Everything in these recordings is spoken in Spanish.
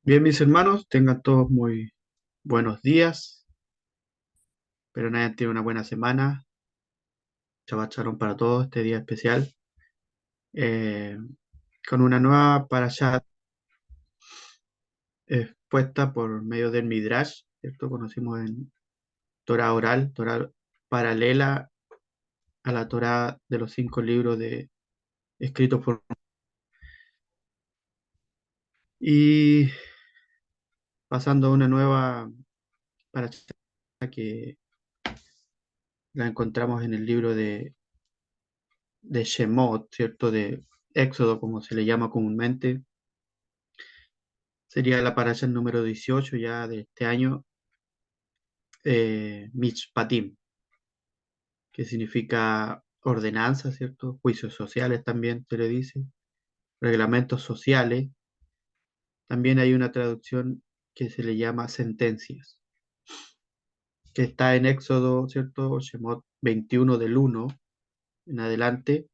Bien, mis hermanos, tengan todos muy buenos días. Espero que hayan tenido una buena semana. Shabbat Shalom para todos este día especial. eh, con una nueva parashat expuesta por medio del Midrash, ¿cierto? Conocimos en Torah oral, Torah paralela a la Torah de los cinco libros escritos por... Y pasando a una nueva parashat que la encontramos en el libro de Shemot, ¿cierto? De Éxodo, como se le llama comúnmente. Sería la parasha número 18 ya de este año, Mishpatim, que significa ordenanza, ¿cierto? Juicios sociales también se le dice, reglamentos sociales. También hay una traducción que se le llama sentencias, que está en Éxodo, ¿cierto? Shemot 21 del 1 en adelante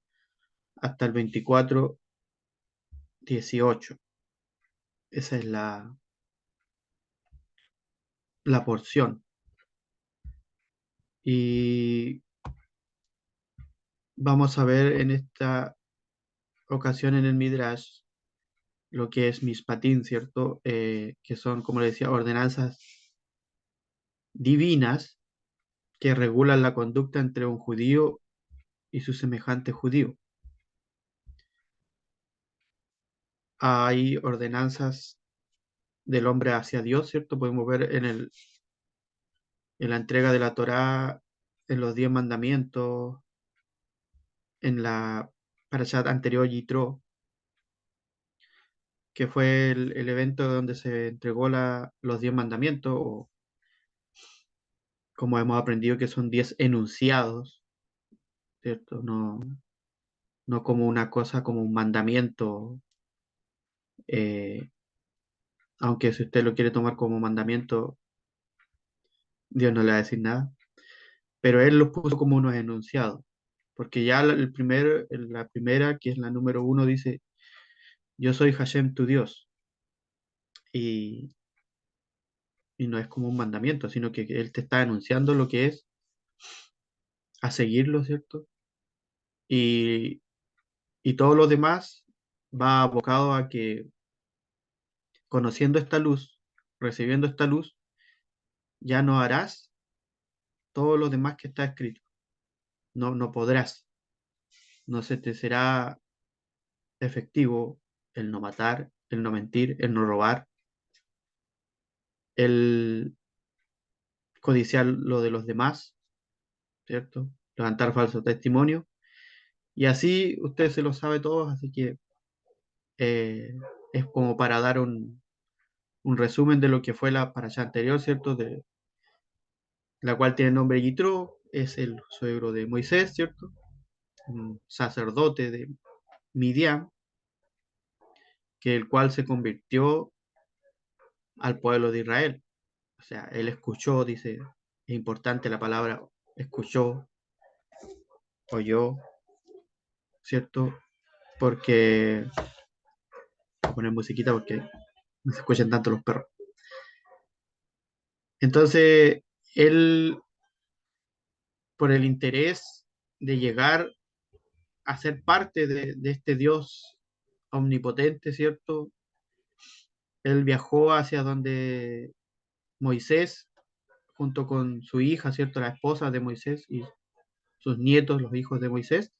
hasta el 24:18. Esa es la porción. Y vamos a ver en esta ocasión en el Midrash lo que es Mishpatim, ¿cierto? Que son, como le decía, ordenanzas divinas que regulan la conducta entre un judío y su semejante judío. Hay ordenanzas del hombre hacia Dios, ¿cierto? Podemos ver en la entrega de la Torá, en los 10 mandamientos, en la parashat anterior, Yitro, que fue el evento donde se entregó los 10 mandamientos, o como hemos aprendido que son 10 enunciados, ¿cierto? No como una cosa, como un mandamiento, eh, aunque si usted lo quiere tomar como mandamiento, Dios no le va a decir nada, pero Él los puso como unos enunciados, porque ya la primera, que es la número 1, dice, yo soy Hashem tu Dios, y, y no es como un mandamiento, sino que Él te está anunciando lo que es a seguirlo, ¿cierto? Y, y todo lo demás va abocado a que conociendo esta luz, recibiendo esta luz, ya no harás todo lo demás que está escrito. No podrás, no se te será efectivo el no matar, el no mentir, el no robar, el codiciar lo de los demás, ¿cierto? Levantar falso testimonio. Y así usted se lo sabe todos, así que eh, es como para dar un resumen de lo que fue la parasha anterior, ¿cierto? De la cual tiene el nombre Yitro, es el suegro de Moisés, ¿cierto? Un sacerdote de Midian, que el cual se convirtió al pueblo de Israel. O sea, él escuchó, dice, es importante la palabra escuchó, oyó, ¿cierto? Porque, voy a poner musiquita porque no se escuchan tanto los perros. Entonces, él, por el interés de llegar a ser parte de este Dios omnipotente, ¿cierto? Él viajó hacia donde Moisés, junto con su hija, ¿cierto? La esposa de Moisés y sus nietos, los hijos de Moisés,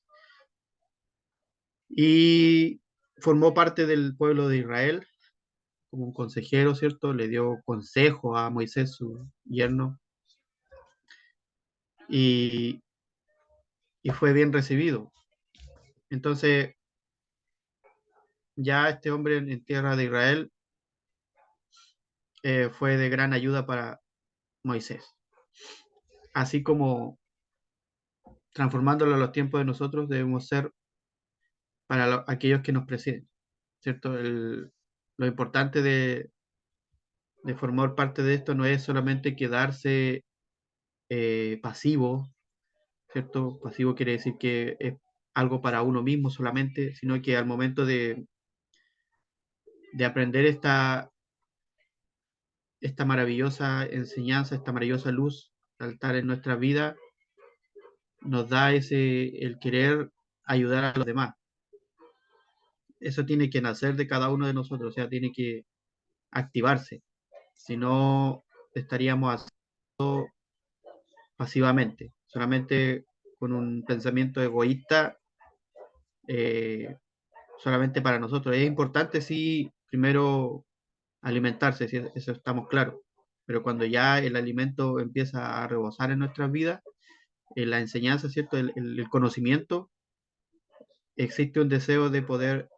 y formó parte del pueblo de Israel como un consejero, ¿cierto? Le dio consejo a Moisés, su yerno, y, y fue bien recibido. Entonces, ya este hombre en tierra de Israel fue de gran ayuda para Moisés. Así como transformándolo a los tiempos de nosotros, debemos ser para aquellos que nos preceden, ¿cierto? Lo importante de formar parte de esto no es solamente quedarse pasivo, ¿cierto? Pasivo quiere decir que es algo para uno mismo solamente, sino que al momento de aprender esta maravillosa enseñanza, esta maravillosa luz saltar en nuestra vida, nos da el querer ayudar a los demás. Eso tiene que nacer de cada uno de nosotros, o sea, tiene que activarse. Si no, estaríamos haciendo pasivamente, solamente con un pensamiento egoísta, eh, solamente para nosotros. Es importante, sí, primero alimentarse, si eso estamos claros, pero cuando ya el alimento empieza a rebosar en nuestras vidas, la enseñanza, ¿cierto? El conocimiento, existe un deseo de poder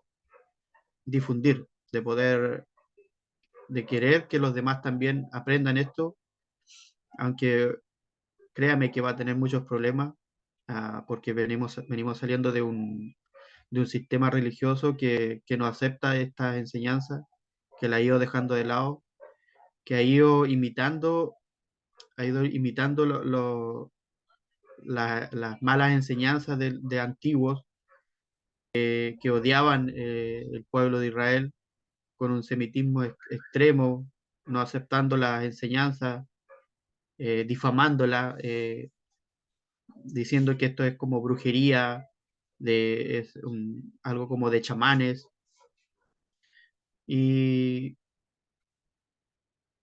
difundir, de querer que los demás también aprendan esto, aunque créame que va a tener muchos problemas, porque venimos saliendo de un sistema religioso que no acepta estas enseñanzas, que la ha ido dejando de lado, que ha ido imitando las malas enseñanzas de antiguos, que odiaban, el pueblo de Israel con un semitismo extremo, no aceptando las enseñanzas, difamándolas, diciendo que esto es como brujería, algo como de chamanes, y,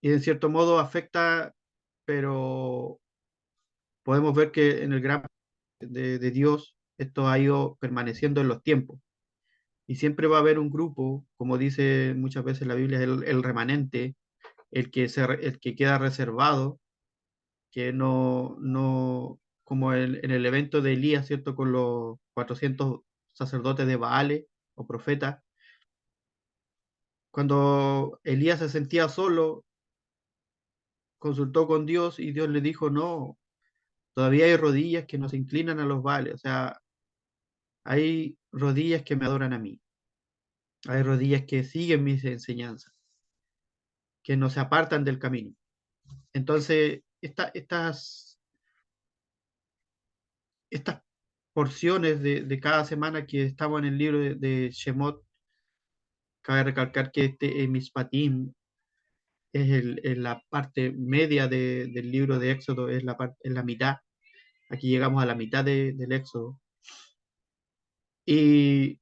y en cierto modo afecta, pero podemos ver que en el gran de Dios esto ha ido permaneciendo en los tiempos. Y siempre va a haber un grupo, como dice muchas veces la Biblia, el remanente, el que queda reservado, que como en el evento de Elías, ¿cierto? Con los 400 sacerdotes de Baale o profetas, cuando Elías se sentía solo, consultó con Dios y Dios le dijo, no, todavía hay rodillas que no se inclinan a los Baales, o sea, hay rodillas que me adoran a mí, hay rodillas que siguen mis enseñanzas, que no se apartan del camino. Entonces, estas porciones de cada semana que estamos en el libro de Shemot, cabe recalcar que este Mishpatim es la parte media del libro de Éxodo, es la mitad. Aquí llegamos a la mitad del Éxodo. Y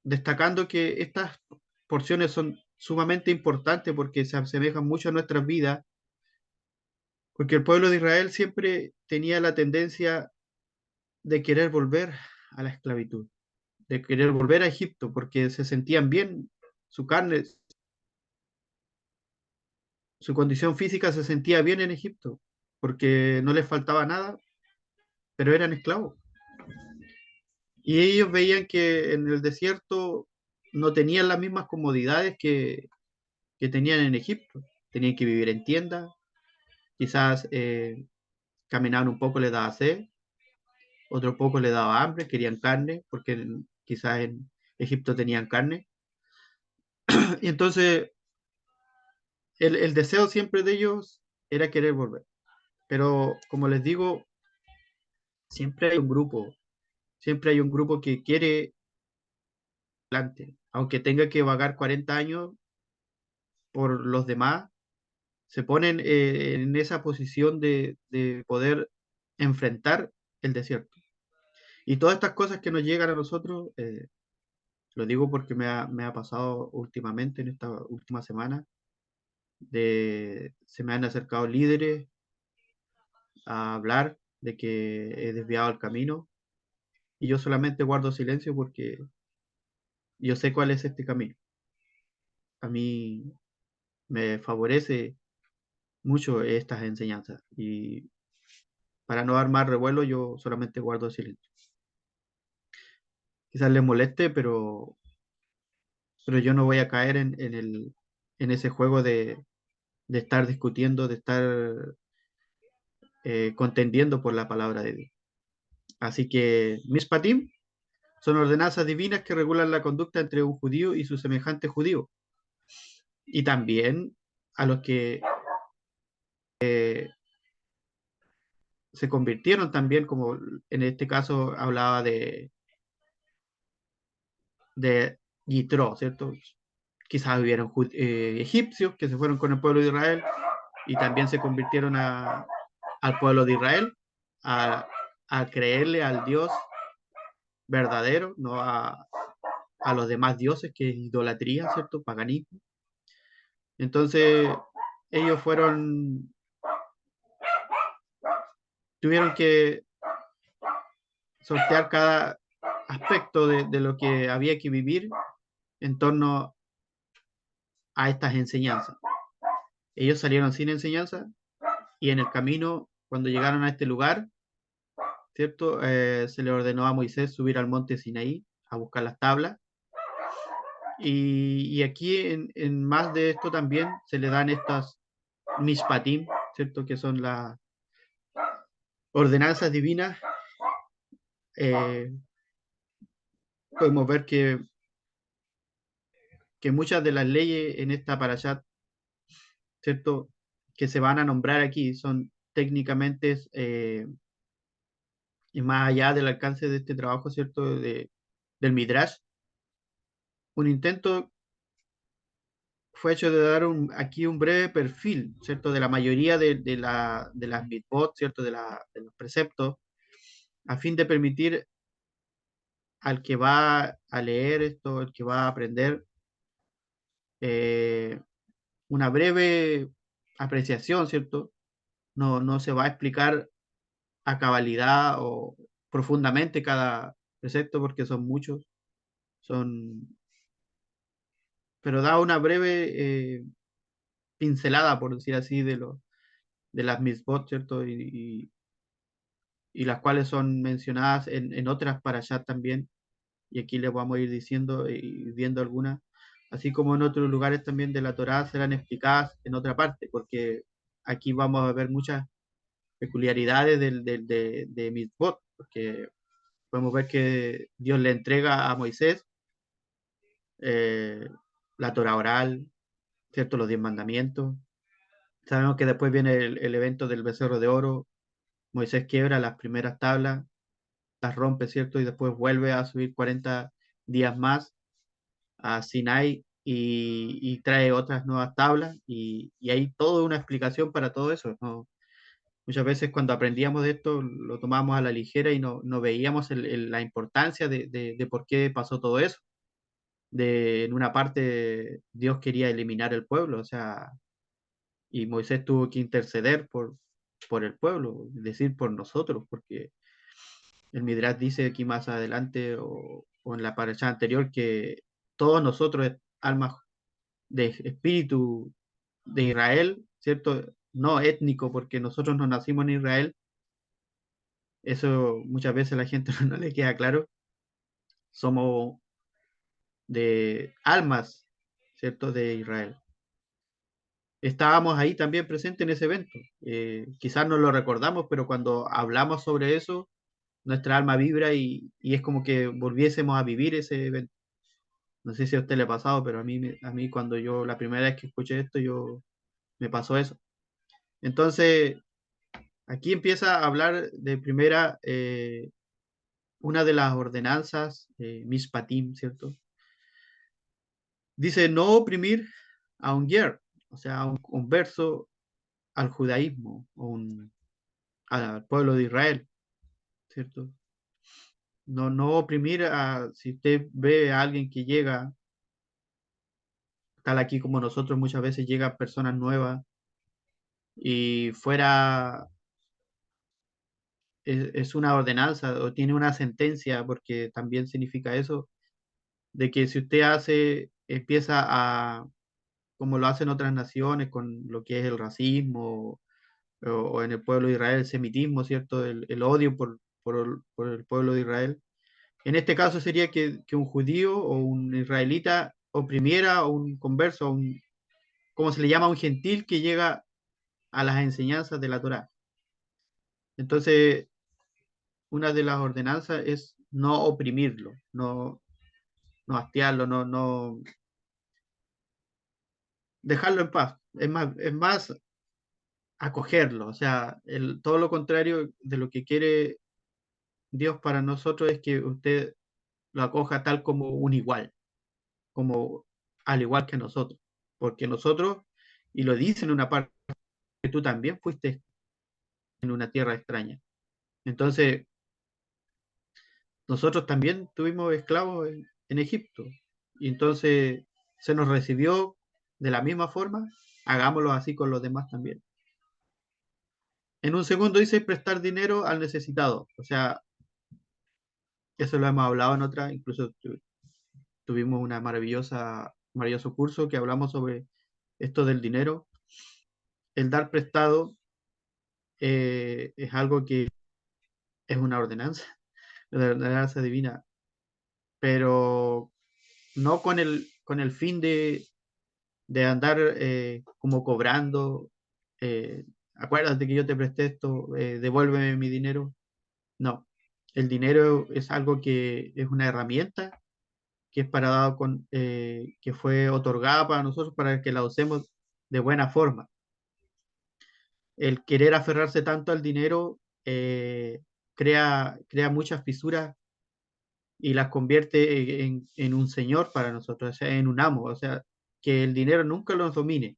destacando que estas porciones son sumamente importantes porque se asemejan mucho a nuestras vidas, porque el pueblo de Israel siempre tenía la tendencia de querer volver a la esclavitud, de querer volver a Egipto, porque se sentían bien, su carne, su condición física se sentía bien en Egipto, porque no les faltaba nada, pero eran esclavos. Y ellos veían que en el desierto no tenían las mismas comodidades que tenían en Egipto. Tenían que vivir en tiendas, quizás caminaban un poco, les daba sed, otro poco les daba hambre, querían carne, porque quizás en Egipto tenían carne. Y entonces el deseo siempre de ellos era querer volver. Pero como les digo, siempre hay un grupo, siempre hay un grupo que quiere adelante, aunque tenga que vagar 40 años por los demás, se ponen, en esa posición de poder enfrentar el desierto. Y todas estas cosas que nos llegan a nosotros, lo digo porque me ha pasado últimamente, en esta última semana, se me han acercado líderes a hablar de que he desviado el camino y yo solamente guardo silencio porque yo sé cuál es este camino. A mí me favorece mucho estas enseñanzas y para no armar revuelo yo solamente guardo silencio. Quizás les moleste, pero yo no voy a caer en ese juego de estar discutiendo, de estar, contendiendo por la palabra de Dios. Así que Mishpatim son ordenanzas divinas que regulan la conducta entre un judío y su semejante judío. Y también a los que se convirtieron también, como en este caso hablaba de Yitro, ¿cierto? quizás hubieron egipcios que se fueron con el pueblo de Israel y también se convirtieron al pueblo de Israel, a creerle al Dios verdadero, no a los demás dioses, que es idolatría, ¿cierto? Paganismo. Entonces, ellos tuvieron que sortear cada aspecto de lo que había que vivir en torno a estas enseñanzas. Ellos salieron sin enseñanza y en el camino, cuando llegaron a este lugar, ¿cierto? Se le ordenó a Moisés subir al monte Sinaí a buscar las tablas. Y aquí en más de esto también se le dan estas mishpatim, ¿cierto? Que son las ordenanzas divinas. Eh, Podemos ver que muchas de las leyes en esta parashat, ¿cierto? Que se van a nombrar aquí son técnicamente, y más allá del alcance de este trabajo, ¿cierto? Del Midrash, un intento fue hecho de dar aquí un breve perfil, ¿cierto? De la mayoría de las mitzvot, ¿cierto? De los preceptos, a fin de permitir al que va a leer esto, el que va a aprender, eh, una breve apreciación, ¿cierto? No se va a explicar a cabalidad o profundamente cada precepto porque son muchos, son, pero da una breve pincelada, por decir así, de las mitzvot, ¿cierto? Y las cuales son mencionadas en otras parashas también, y aquí les vamos a ir diciendo y viendo algunas, así como en otros lugares también de la Torá serán explicadas en otra parte, porque aquí vamos a ver muchas peculiaridades de mitzvot, porque podemos ver que Dios le entrega a Moisés eh, la Torah oral, ¿cierto? Los 10 mandamientos. Sabemos que después viene el evento del becerro de oro. Moisés quiebra las primeras tablas, las rompe, ¿cierto? Y después vuelve a subir 40 días más a Sinai y trae otras nuevas tablas. Y hay toda una explicación para todo eso, ¿no? Muchas veces cuando aprendíamos de esto lo tomábamos a la ligera y no veíamos la importancia de por qué pasó todo eso. En una parte Dios quería eliminar el pueblo, o sea, y Moisés tuvo que interceder por el pueblo, es decir, por nosotros, porque el Midrash dice aquí más adelante o en la paracha anterior que todos nosotros, almas de espíritu de Israel, ¿cierto? No étnico, porque nosotros no nacimos en Israel, eso muchas veces a la gente no le queda claro, somos de almas, ¿cierto? De Israel. Estábamos ahí también presentes en ese evento. Quizás no lo recordamos, pero cuando hablamos sobre eso, nuestra alma vibra y es como que volviésemos a vivir ese evento. No sé si a usted le ha pasado, pero a mí cuando yo la primera vez que escuché esto, me pasó eso. Entonces, aquí empieza a hablar de primera una de las ordenanzas, Mishpatim, ¿cierto? Dice no oprimir a un ger, o sea, a un converso al judaísmo, al pueblo de Israel, ¿cierto? No oprimir si usted ve a alguien que llega, tal aquí como nosotros muchas veces llegan personas nuevas y fuera es una ordenanza o tiene una sentencia, porque también significa eso, de que si usted empieza como lo hacen otras naciones, con lo que es el racismo, o en el pueblo de Israel, el semitismo, ¿cierto? El odio por el pueblo de Israel. En este caso sería que un judío o un israelita oprimiera a un converso, como se le llama, a un gentil que llega a las enseñanzas de la Torá. Entonces, una de las ordenanzas es no oprimirlo, no hastiarlo, no dejarlo en paz. Es más acogerlo, o sea, todo lo contrario de lo que quiere Dios para nosotros es que usted lo acoja tal como un igual, como al igual que nosotros, porque nosotros, y lo dice en una parte, que tú también fuiste en una tierra extraña. Entonces, nosotros también tuvimos esclavos en Egipto, y entonces se nos recibió de la misma forma, hagámoslo así con los demás también. En un segundo dice prestar dinero al necesitado, o sea, eso lo hemos hablado en otra, incluso tuvimos una maravilloso curso que hablamos sobre esto del dinero. El dar prestado es algo que es una ordenanza, una ordenanza divina, pero no con el fin de andar como cobrando, eh, acuérdate que yo te presté esto, devuélveme mi dinero. No, el dinero es algo que es una herramienta que es que fue otorgada para nosotros para que la usemos de buena forma. El querer aferrarse tanto al dinero crea muchas fisuras y las convierte en un señor para nosotros, o sea, en un amo, o sea, que el dinero nunca nos domine.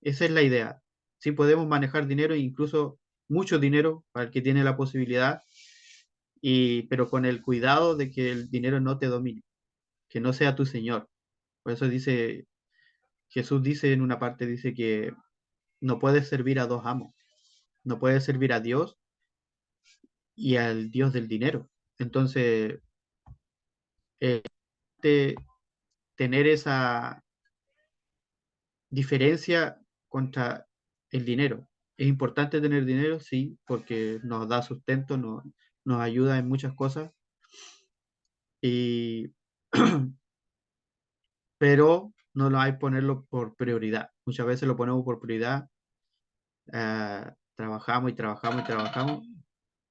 Esa es la idea. Sí podemos manejar dinero, incluso mucho dinero para el que tiene la posibilidad, pero con el cuidado de que el dinero no te domine, que no sea tu señor. Por eso Jesús dice en una parte, dice que no puedes servir a dos amos, no puedes servir a Dios y al Dios del dinero. Entonces, eh, te- tener esa diferencia contra el dinero. Es importante tener dinero, sí, porque nos da sustento, nos ayuda en muchas cosas, y, pero no lo hay que ponerlo por prioridad. Muchas veces lo ponemos por prioridad, trabajamos y trabajamos y trabajamos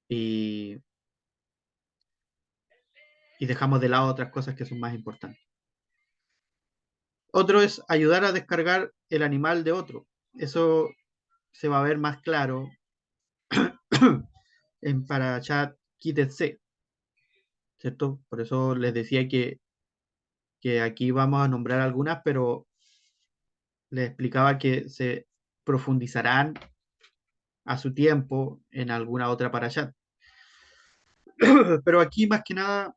y, y dejamos de lado otras cosas que son más importantes. Otro es ayudar a descargar el animal de otro. Eso se va a ver más claro en Parashat Kitetse, ¿cierto? Por eso les decía que aquí vamos a nombrar algunas, pero les explicaba que se profundizarán a su tiempo en alguna otra Parashat. Pero aquí más que nada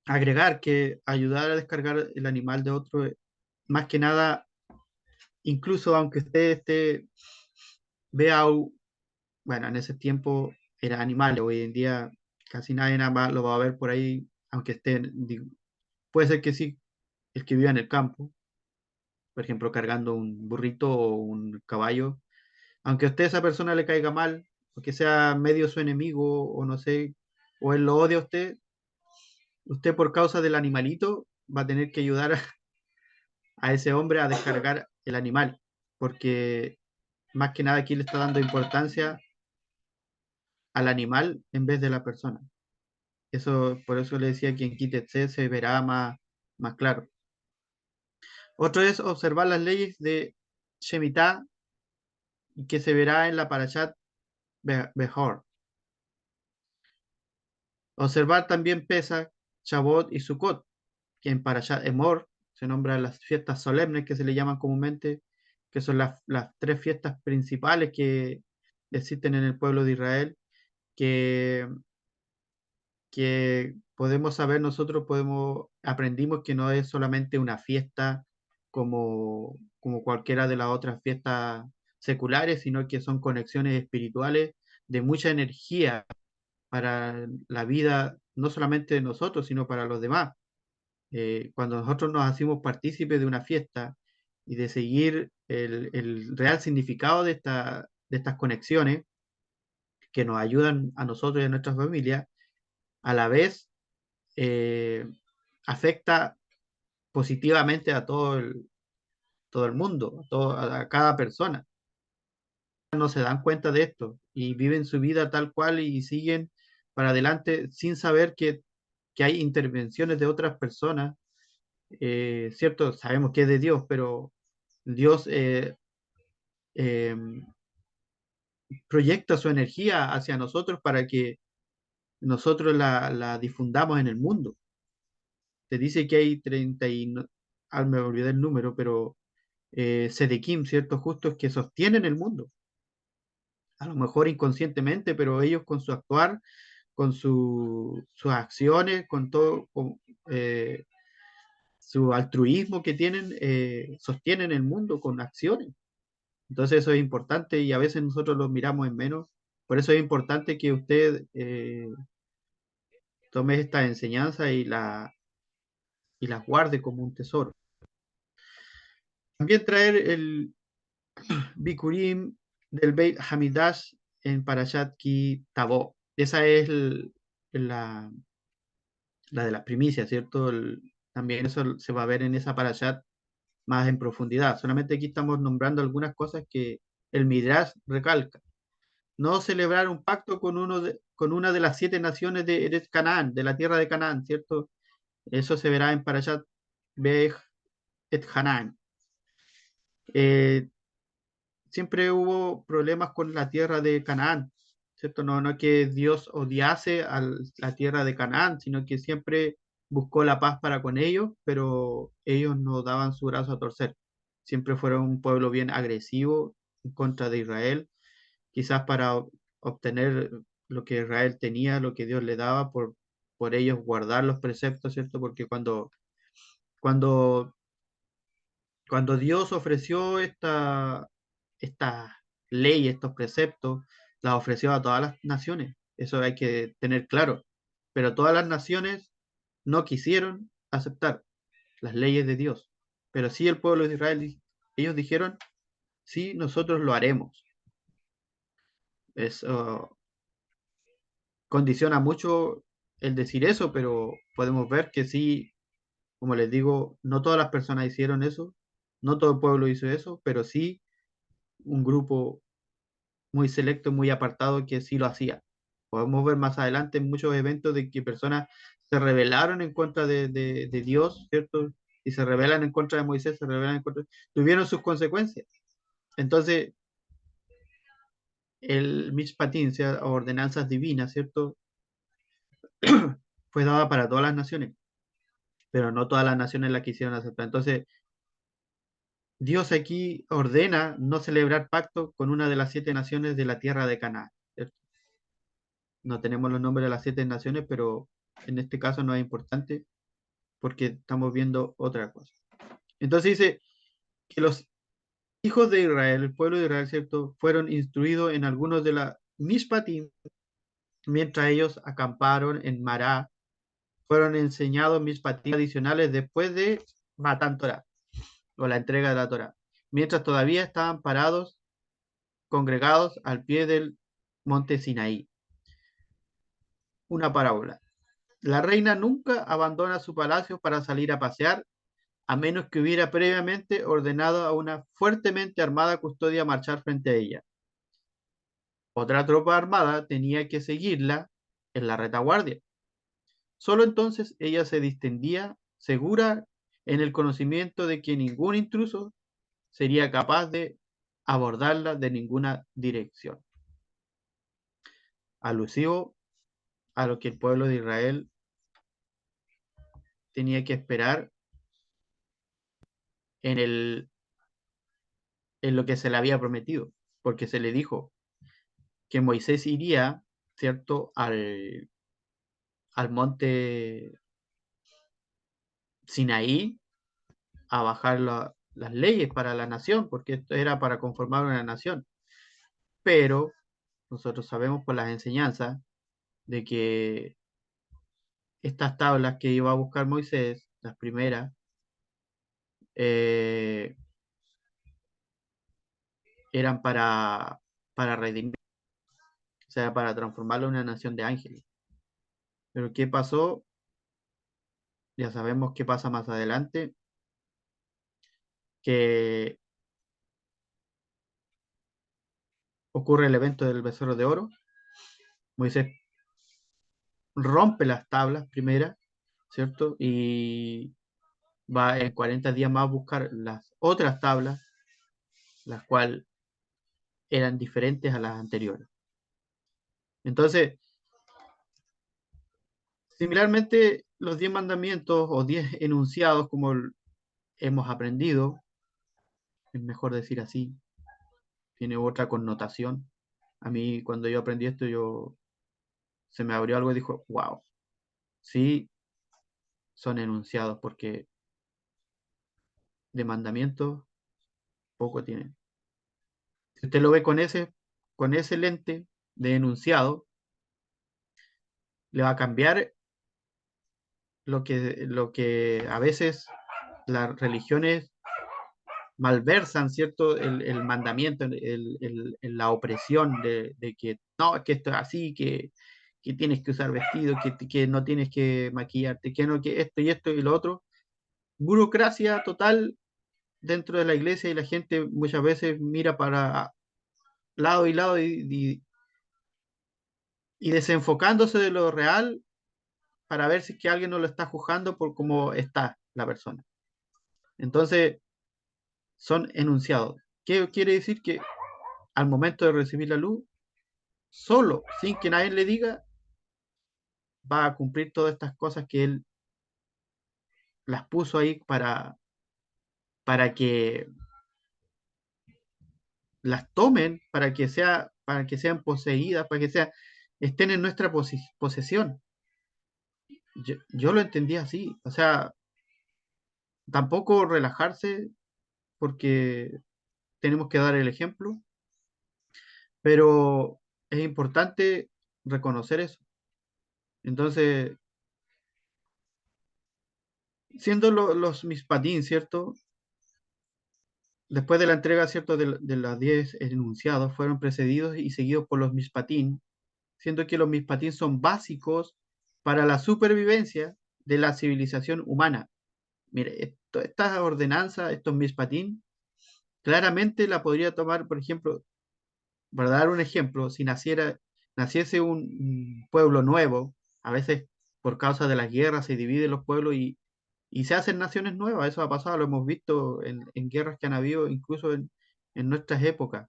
agregar que ayudar a descargar el animal de otro, más que nada, incluso aunque usted vea, bueno, en ese tiempo era animal, hoy en día casi nadie nada más lo va a ver por ahí, aunque puede ser que sí, el que viva en el campo, por ejemplo, cargando un burrito o un caballo, aunque a usted esa persona le caiga mal, o que sea medio su enemigo, o no sé, o él lo odia a usted por causa del animalito va a tener que ayudar a ese hombre a descargar el animal, porque más que nada aquí le está dando importancia al animal en vez de la persona. Eso, por eso le decía que en Kitetse se verá más claro. Otro es observar las leyes de Shemitah, que se verá en la Parashat Behor. Observar también Pesach, Shavuot y Sukkot, que en Parashat Emor se nombran las fiestas solemnes que se le llaman comúnmente, que son las tres fiestas principales que existen en el pueblo de Israel, que, que podemos saber nosotros, aprendimos que no es solamente una fiesta como cualquiera de las otras fiestas seculares, sino que son conexiones espirituales de mucha energía para la vida, no solamente de nosotros, sino para los demás. Cuando nosotros nos hacemos partícipes de una fiesta y de seguir el real significado de estas conexiones que nos ayudan a nosotros y a nuestras familias, a la vez eh, afecta positivamente a todo el mundo, a cada persona. No se dan cuenta de esto y viven su vida tal cual y siguen para adelante sin saber que hay intervenciones de otras personas, ¿cierto? Sabemos que es de Dios, pero Dios eh, proyecta su energía hacia nosotros para que nosotros la difundamos en el mundo. Te dice que hay me olvidé el número, pero Sedequim, ¿cierto? Justos que sostienen el mundo, a lo mejor inconscientemente, pero ellos con su actuar, con sus acciones, con todo, eh, su altruismo que tienen, sostienen el mundo con acciones. Entonces eso es importante y a veces nosotros lo miramos en menos. Por eso es importante que usted tome esta enseñanza y las guarde como un tesoro. También traer el Bikurim del Beit Hamidash en Parashat Ki Tavo. Esa es la de las primicias, ¿cierto? También eso se va a ver en esa Parashat más en profundidad. Solamente aquí estamos nombrando algunas cosas que el Midrash recalca. No celebrar un pacto con una de las 7 naciones de Eretz Canaán, de la tierra de Canaán, ¿cierto? Eso se verá en Parashat Bej et Hanan. Eh, Siempre hubo problemas con la tierra de Canaán, ¿cierto? No que Dios odiase a la tierra de Canaán, sino que siempre buscó la paz para con ellos, pero ellos no daban su brazo a torcer. Siempre fueron un pueblo bien agresivo en contra de Israel, quizás para obtener lo que Israel tenía, lo que Dios le daba, por ellos guardar los preceptos, ¿cierto? Porque cuando cuando Dios ofreció esta ley, estos preceptos, las ofreció a todas las naciones. Eso hay que tener claro. Pero todas las naciones no quisieron aceptar las leyes de Dios. Pero sí el pueblo de Israel, ellos dijeron, sí, nosotros lo haremos. Eso condiciona mucho el decir eso, pero podemos ver que sí, como les digo, no todas las personas hicieron eso, no todo el pueblo hizo eso, pero sí un grupo muy selecto, muy apartado que sí lo hacía. Podemos ver más adelante en muchos eventos de que personas se rebelaron en contra de Dios, ¿cierto? Y se rebelan en contra de Moisés, se rebelan en contra, tuvieron sus consecuencias. Entonces, el Mishpatín, sea, ordenanzas divinas, ¿cierto? Fue dada para todas las naciones, pero no todas las naciones la quisieron aceptar. Entonces, Dios aquí ordena no celebrar pacto con una de las 7 naciones de la tierra de Canaán, ¿cierto? No tenemos los nombres de las 7 naciones, pero en este caso no es importante porque estamos viendo otra cosa. Entonces dice que los hijos de Israel, el pueblo de Israel, ¿cierto? Fueron instruidos en algunos de la Mishpatim mientras ellos acamparon en Mará. Fueron enseñados Mishpatim adicionales después de Matan Torah o la entrega de la Torah. Mientras todavía estaban parados, congregados al pie del monte Sinaí. Una parábola. La reina nunca abandona su palacio para salir a pasear, a menos que hubiera previamente ordenado a una fuertemente armada custodia marchar frente a ella. Otra tropa armada tenía que seguirla en la retaguardia. Solo entonces ella se distendía segura en el conocimiento de que ningún intruso sería capaz de abordarla de ninguna dirección. Alusivo a lo que el pueblo de Israel tenía que esperar en, en lo que se le había prometido, porque se le dijo que Moisés iría, ¿cierto?, al monte Sinaí a bajar las leyes para la nación, porque esto era para conformar una nación. Pero nosotros sabemos por las enseñanzas de que estas tablas que iba a buscar Moisés, las primeras, eh, eran para redimir, o sea, para transformarlo en una nación de ángeles. Pero ¿qué pasó? Ya sabemos qué pasa más adelante, que ocurre el evento del becerro de oro. Moisés rompe las tablas primeras, ¿cierto? Y va en 40 días más a buscar las otras tablas, las cuales eran diferentes a las anteriores. Entonces, similarmente, los 10 mandamientos o 10 enunciados, como hemos aprendido, es mejor decir así, tiene otra connotación. A mí cuando yo aprendí esto, se me abrió algo y dijo, wow, sí son enunciados porque de mandamientos poco tienen. Si usted lo ve con ese lente de enunciado, le va a cambiar lo que a veces las religiones malversan, ¿cierto? El mandamiento, la opresión de que no, es que esto es así, que tienes que usar vestido, que no tienes que maquillarte, que no, que esto y lo otro. Burocracia total dentro de la iglesia y la gente muchas veces mira para lado y lado y desenfocándose de lo real para ver si es que alguien no lo está juzgando por cómo está la persona. Entonces, son enunciados. ¿Qué quiere decir? Que al momento de recibir la luz, solo, sin que nadie le diga, va a cumplir todas estas cosas que él las puso ahí para que las tomen, para que sean poseídas, para que estén en nuestra posesión. Yo lo entendí así, o sea, tampoco relajarse porque tenemos que dar el ejemplo, pero es importante reconocer eso. Entonces, siendo los Mishpatim, ¿cierto? Después de la entrega, ¿cierto? De las 10 enunciados, fueron precedidos y seguidos por los Mishpatim, siendo que los Mishpatim son básicos para la supervivencia de la civilización humana. Mire, esta ordenanza, estos Mishpatim, claramente la podría tomar, por ejemplo, para dar un ejemplo, si naciese un pueblo nuevo, a veces por causa de las guerras se dividen los pueblos y se hacen naciones nuevas, eso ha pasado, lo hemos visto en guerras que han habido incluso en nuestras épocas,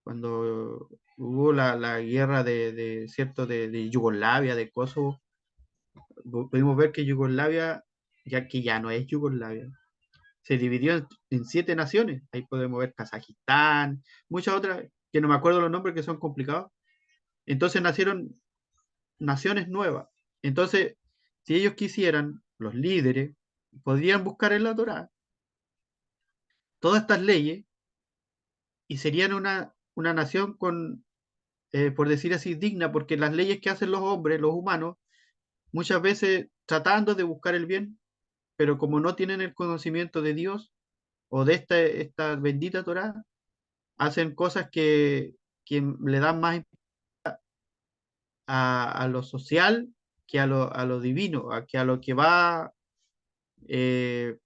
cuando hubo la guerra ¿cierto? De Yugoslavia, de Kosovo, pudimos ver que Yugoslavia, ya que ya no es Yugoslavia, se dividió en 7 naciones. Ahí podemos ver Kazajistán, muchas otras, que no me acuerdo los nombres, que son complicados. Entonces nacieron naciones nuevas. Entonces, si ellos quisieran, los líderes, podrían buscar en la Torá todas estas leyes y serían una nación por decir así, digna, porque las leyes que hacen los hombres, los humanos, muchas veces tratando de buscar el bien, pero como no tienen el conocimiento de Dios o de esta bendita Torá, hacen cosas que le dan más a lo social que a lo divino, que a lo que va eh,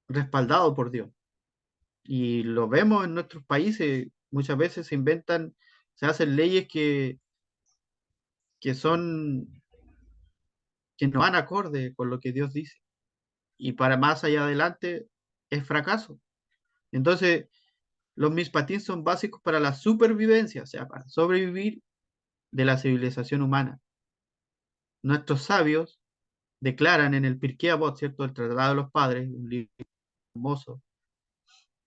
respaldado por Dios. Y lo vemos en nuestros países, muchas veces se inventan, se hacen leyes que son, que no van acorde con lo que Dios dice. Y para más allá adelante es fracaso. Entonces, los mispatins son básicos para la supervivencia, o sea, para sobrevivir de la civilización humana. Nuestros sabios declaran en el Pirkei Avot, ¿cierto? El Tratado de los Padres, un libro hermoso,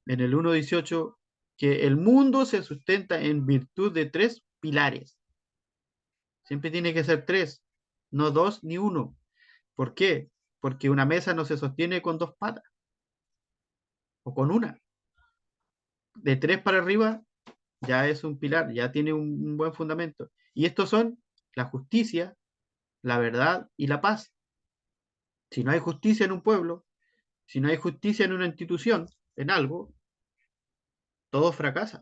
en el 1.18, que el mundo se sustenta en virtud de 3 pilares. Siempre tiene que ser 3, no 2 ni 1. ¿Por qué? Porque una mesa no se sostiene con 2 patas o con una. De 3 para arriba ya es un pilar, ya tiene un buen fundamento. Y estos son la justicia, la verdad y la paz. Si no hay justicia en un pueblo, si no hay justicia en una institución, en algo, todo fracasa.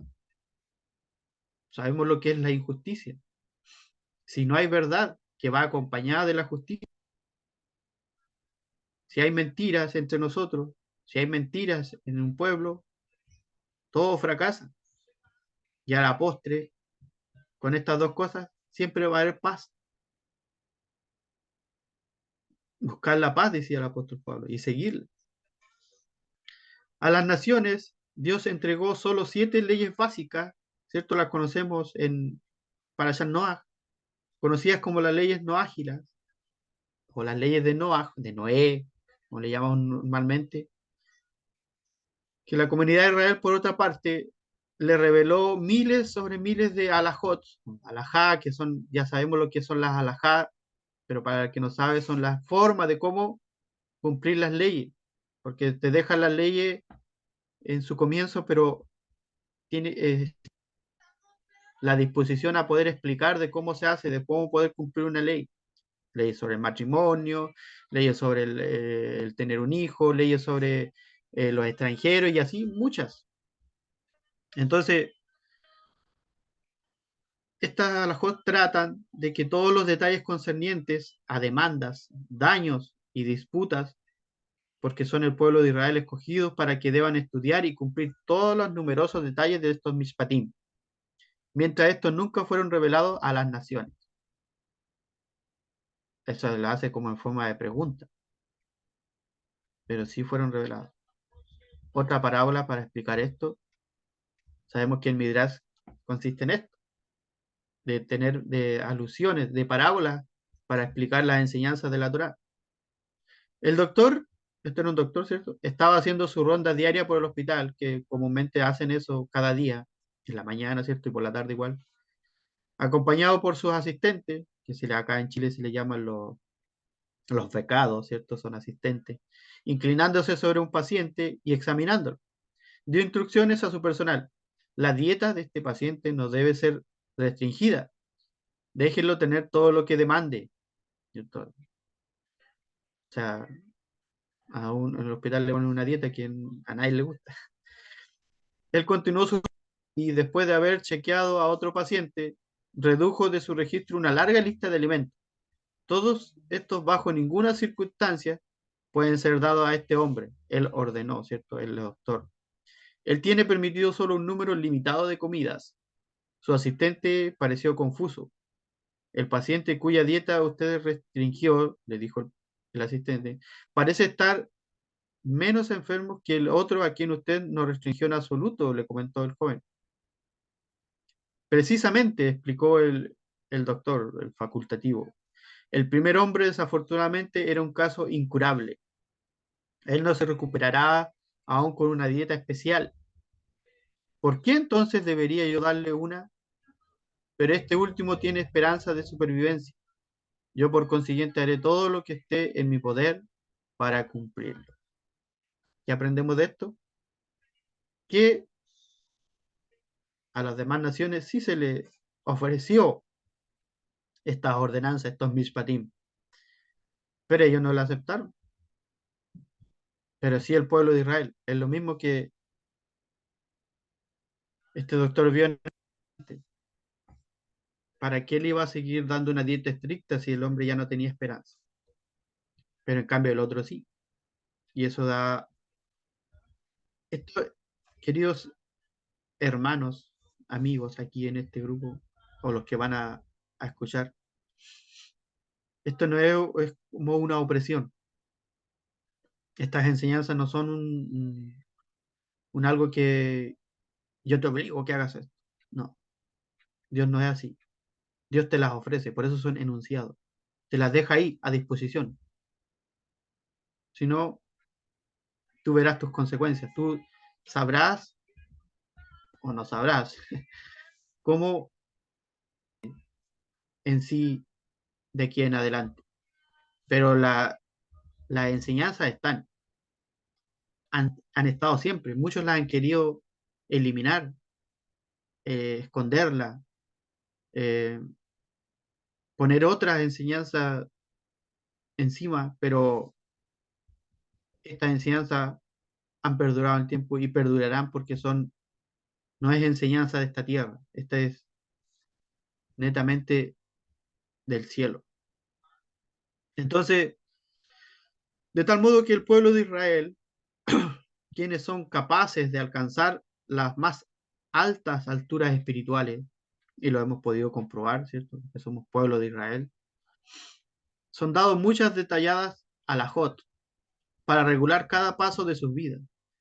Sabemos lo que es la injusticia. Si no hay verdad que va acompañada de la justicia, si hay mentiras entre nosotros, si hay mentiras en un pueblo, todo fracasa. Y a la postre, con estas dos cosas, siempre va a haber paz. Buscar la paz, decía el apóstol Pablo, y seguirla. A las naciones, Dios entregó solo 7 leyes básicas, ¿cierto? Las conocemos en Parashat Noah, conocidas como las leyes noágilas, o las leyes de Noah, de Noé, como le llamamos normalmente, que la comunidad de Israel, por otra parte, le reveló miles sobre miles de alajot, alajá, que son, ya sabemos lo que son las alajá, pero para el que no sabe, son las formas de cómo cumplir las leyes, porque te dejan las leyes en su comienzo, pero tiene la disposición a poder explicar de cómo se hace, de cómo poder cumplir una ley. Leyes sobre el matrimonio, leyes sobre el tener un hijo, leyes sobre los extranjeros y así, muchas. Entonces, estas alajot tratan de que todos los detalles concernientes a demandas, daños y disputas, porque son el pueblo de Israel escogidos para que deban estudiar y cumplir todos los numerosos detalles de estos mishpatim, mientras estos nunca fueron revelados a las naciones. Eso lo hace como en forma de pregunta, pero sí fueron revelados. Otra parábola para explicar esto, sabemos que el Midrash consiste en esto, de tener de alusiones, de parábolas para explicar las enseñanzas de la Torá. El doctor, este era un doctor, ¿cierto? Estaba haciendo su ronda diaria por el hospital, que comúnmente hacen eso cada día, en la mañana, ¿cierto? Y por la tarde igual, acompañado por sus asistentes, que acá en Chile se le llaman los becados, ¿cierto? Son asistentes, inclinándose sobre un paciente y examinándolo. Dio instrucciones a su personal. La dieta de este paciente no debe ser restringida. Déjenlo tener todo lo que demande. ¿Cierto? O sea, en el hospital le ponen una dieta que a nadie le gusta. Él continuó su y después de haber chequeado a otro paciente, redujo de su registro una larga lista de alimentos. Todos estos bajo ninguna circunstancia pueden ser dados a este hombre. Él ordenó, ¿cierto? El doctor. Él tiene permitido solo un número limitado de comidas. Su asistente pareció confuso. El paciente cuya dieta usted restringió, le dijo el asistente, parece estar menos enfermo que el otro a quien usted no restringió en absoluto, le comentó el joven. Precisamente, explicó el doctor, el facultativo. El primer hombre, desafortunadamente, era un caso incurable. Él no se recuperará aún con una dieta especial. ¿Por qué entonces debería yo darle una? Pero este último tiene esperanza de supervivencia. Yo, por consiguiente, haré todo lo que esté en mi poder para cumplirlo. ¿Qué aprendemos de esto? Que a las demás naciones sí se les ofreció estas ordenanzas, estos mishpatim, pero ellos no la aceptaron. Pero sí el pueblo de Israel. Es lo mismo que este doctor vio en ¿para qué le iba a seguir dando una dieta estricta si el hombre ya no tenía esperanza? Pero en cambio el otro sí. Y eso da... Esto, queridos hermanos, amigos aquí en este grupo, o los que van a escuchar, esto no es como una opresión. Estas enseñanzas no son un algo que yo te obligo que hagas esto. No, Dios no es así. Dios te las ofrece, por eso son enunciados. Te las deja ahí a disposición. Si no, tú verás tus consecuencias. Tú sabrás o no sabrás cómo en sí de aquí en adelante. Pero las enseñanzas han estado siempre. Muchos las han querido eliminar, esconderla, eh, poner otras enseñanzas encima, pero estas enseñanzas han perdurado en el tiempo y perdurarán porque no es enseñanza de esta tierra, esta es netamente del cielo. Entonces, de tal modo que el pueblo de Israel, quienes son capaces de alcanzar las más altas alturas espirituales, y lo hemos podido comprobar, ¿cierto? Que somos pueblo de Israel, son dados muchas detalladas alajot para regular cada paso de sus vidas.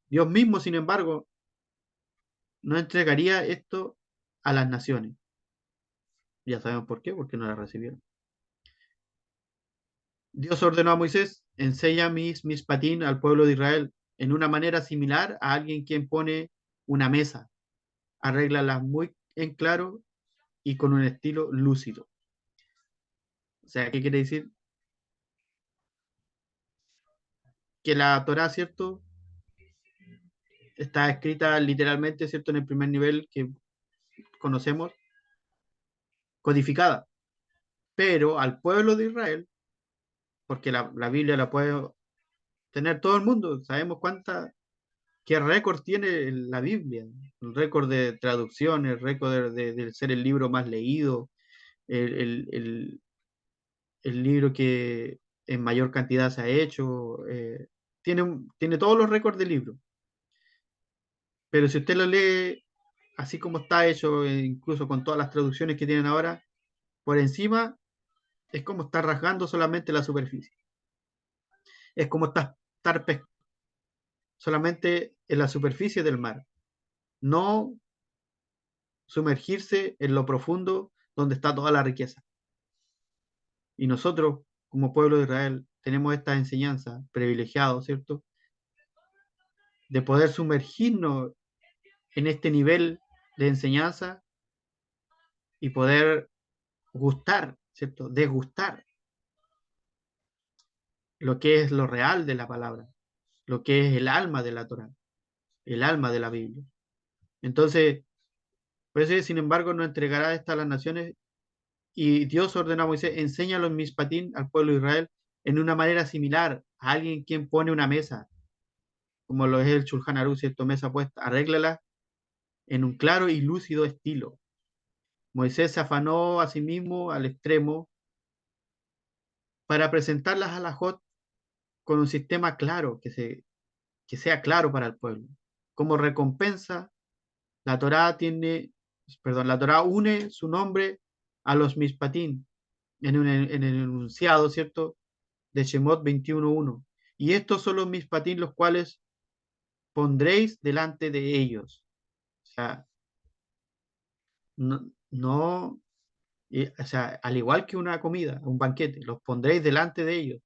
Dios mismo, sin embargo, no entregaría esto a las naciones. Ya sabemos por qué, porque no la recibieron. Dios ordenó a Moisés, enseña mis patín al pueblo de Israel en una manera similar a alguien quien pone una mesa. Arréglalas muy en claro y con un estilo lúcido. O sea, ¿qué quiere decir? Que la Torah, ¿cierto? Está escrita literalmente, ¿cierto? En el primer nivel que conocemos, codificada. Pero al pueblo de Israel, porque la Biblia la puede tener todo el mundo, sabemos qué récord tiene la Biblia, el récord de traducción, el récord de ser el libro más leído, el, el, el, el libro que en mayor cantidad se ha hecho, tiene todos los récords del libro. Pero si usted lo lee así como está hecho, incluso con todas las traducciones que tienen ahora, por encima es como estar rasgando solamente la superficie. Es como estar solamente en la superficie del mar, no sumergirse en lo profundo donde está toda la riqueza. Y nosotros, como pueblo de Israel, tenemos esta enseñanza privilegiada, ¿cierto? De poder sumergirnos en este nivel de enseñanza y poder gustar, ¿cierto? Degustar lo que es lo real de la palabra, lo que es el alma de la Torah, el alma de la Biblia. Entonces, pues, sin embargo, no entregará esta a las naciones y Dios ordenó a Moisés, enséñalo en Mishpatín al pueblo de Israel en una manera similar a alguien quien pone una mesa, como lo es el Shulchan Aruch, ¿cierto? Mesa puesta, arréglala en un claro y lúcido estilo. Moisés se afanó a sí mismo al extremo para presentar las halajot con un sistema claro, que sea claro para el pueblo. Como recompensa, la Torá la Torá une su nombre a los Mishpatín en el enunciado, ¿cierto? De Shemot 21:1. Y estos son los Mishpatín los cuales pondréis delante de ellos. O sea, no, o sea, al igual que una comida, un banquete, los pondréis delante de ellos.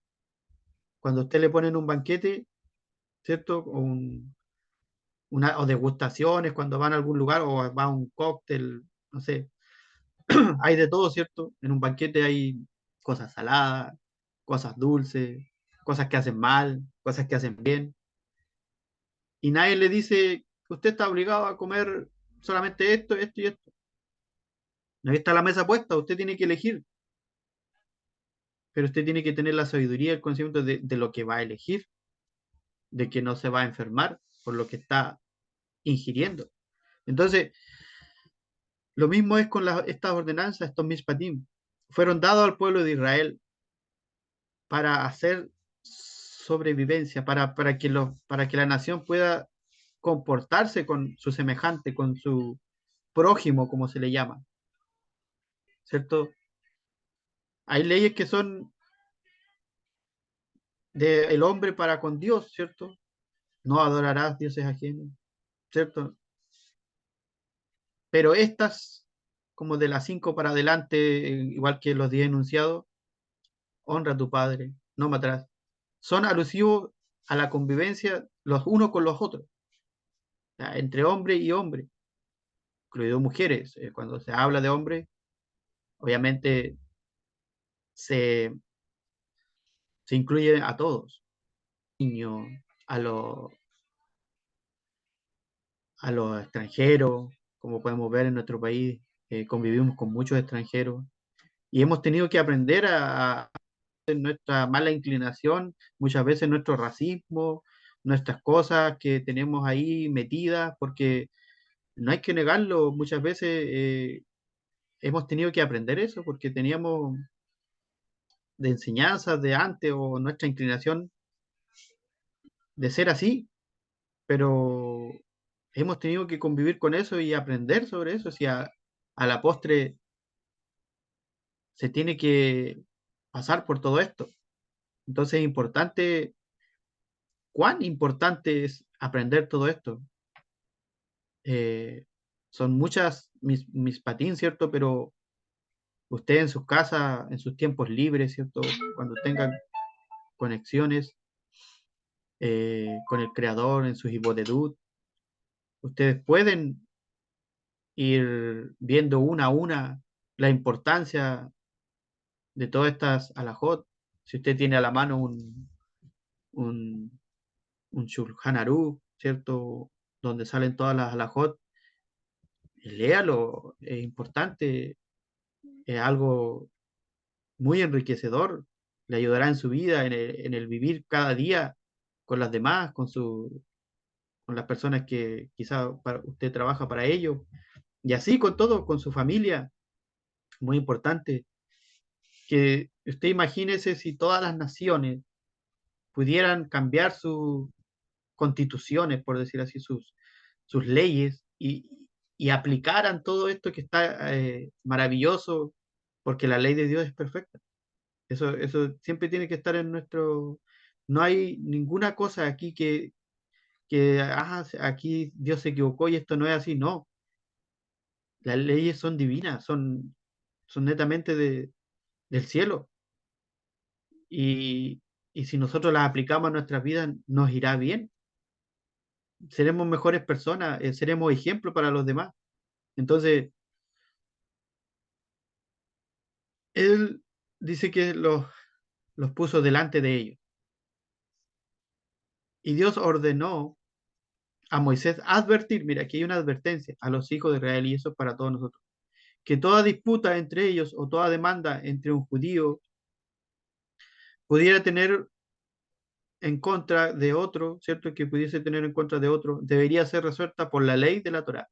Cuando usted le ponen un banquete, ¿cierto? O degustaciones, cuando van a algún lugar o va a un cóctel, no sé, hay de todo, ¿cierto? En un banquete hay cosas saladas, cosas dulces, cosas que hacen mal, cosas que hacen bien. Y nadie le dice, usted está obligado a comer solamente esto, esto y esto. Ahí está la mesa puesta, usted tiene que elegir, pero usted tiene que tener la sabiduría, el conocimiento de lo que va a elegir, de que no se va a enfermar por lo que está ingiriendo. Entonces, lo mismo es con estas ordenanzas, estos mispatim. Fueron dados al pueblo de Israel para hacer sobrevivencia, para que la nación pueda comportarse con su semejante, con su prójimo, como se le llama, ¿cierto? Hay leyes que son del hombre para con Dios, ¿cierto? No adorarás dioses ajenos, ¿cierto? Pero estas, como de las 5 para adelante, igual que los 10 enunciados, honra a tu padre, no matarás, son alusivos a la convivencia los unos con los otros, o sea, entre hombre y hombre, incluido mujeres. Cuando se habla de hombre, obviamente se, se incluye a todos, niños, a los, a los extranjeros, como podemos ver en nuestro país, convivimos con muchos extranjeros y hemos tenido que aprender a nuestra mala inclinación, muchas veces nuestro racismo, nuestras cosas que tenemos ahí metidas, porque no hay que negarlo, muchas veces hemos tenido que aprender eso porque teníamos de enseñanzas de antes o nuestra inclinación de ser así, pero hemos tenido que convivir con eso y aprender sobre eso, si a la postre se tiene que pasar por todo esto. Entonces es importante, cuán importante es aprender todo esto. Eh, Son muchas mis patines, ¿cierto? Pero usted en sus casas, en sus tiempos libres, ¿cierto? Cuando tengan conexiones con el Creador en su Hibodedut. Ustedes pueden ir viendo una a una la importancia de todas estas alajot. Si usted tiene a la mano un, un Shulchan Aruch, ¿cierto? Donde salen todas las alajot, léalo, es importante, es algo muy enriquecedor, le ayudará en su vida, en el vivir cada día con las demás, con las personas que quizá usted trabaja para ellos, y así con todo, con su familia, muy importante, que usted imagínese si todas las naciones pudieran cambiar sus constituciones, por decir así, sus leyes, y aplicaran todo esto que está maravilloso, porque la ley de Dios es perfecta. Eso siempre tiene que estar en nuestro... No hay ninguna cosa aquí aquí Dios se equivocó y esto no es así. No, las leyes son divinas, son netamente del cielo. Y, y si nosotros las aplicamos a nuestras vidas, nos irá bien. Seremos mejores personas, seremos ejemplo para los demás. Entonces, Él dice que los puso delante de ellos. Y Dios ordenó a Moisés advertir, mira, aquí hay una advertencia a los hijos de Israel y eso es para todos nosotros, que toda disputa entre ellos o toda demanda entre un judío pudiera tener en contra de otro, ¿cierto? Que pudiese tener en contra de otro, debería ser resuelta por la ley de la Torá,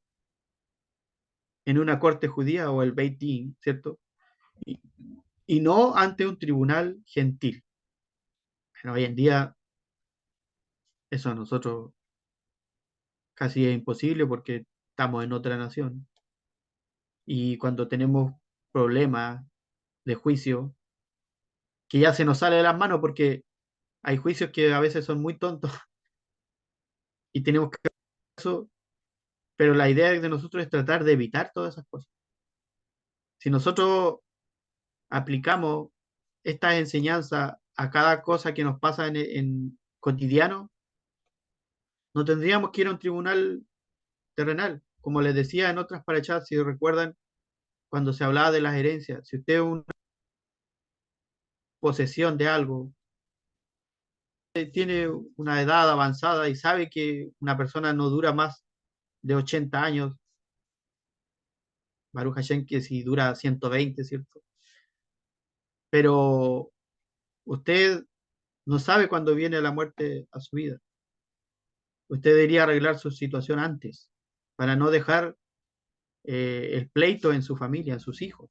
en una corte judía o el Beit Din, ¿cierto? Y, y no ante un tribunal gentil. Bueno, hoy en día eso a nosotros casi es imposible porque estamos en otra nación. Y cuando tenemos problemas de juicio, que ya se nos sale de las manos porque hay juicios que a veces son muy tontos y tenemos que hacer eso, pero la idea de nosotros es tratar de evitar todas esas cosas. Si nosotros aplicamos estas enseñanzas a cada cosa que nos pasa en cotidiano, no tendríamos que ir a un tribunal terrenal. Como les decía en otras parachas, si recuerdan, cuando se hablaba de las herencias, si usted es una posesión de algo, tiene una edad avanzada y sabe que una persona no dura más de 80 años, Baruch Hashem que si dura 120, ¿cierto? Pero usted no sabe cuándo viene la muerte a su vida. Usted debería arreglar su situación antes para no dejar el pleito en su familia, en sus hijos.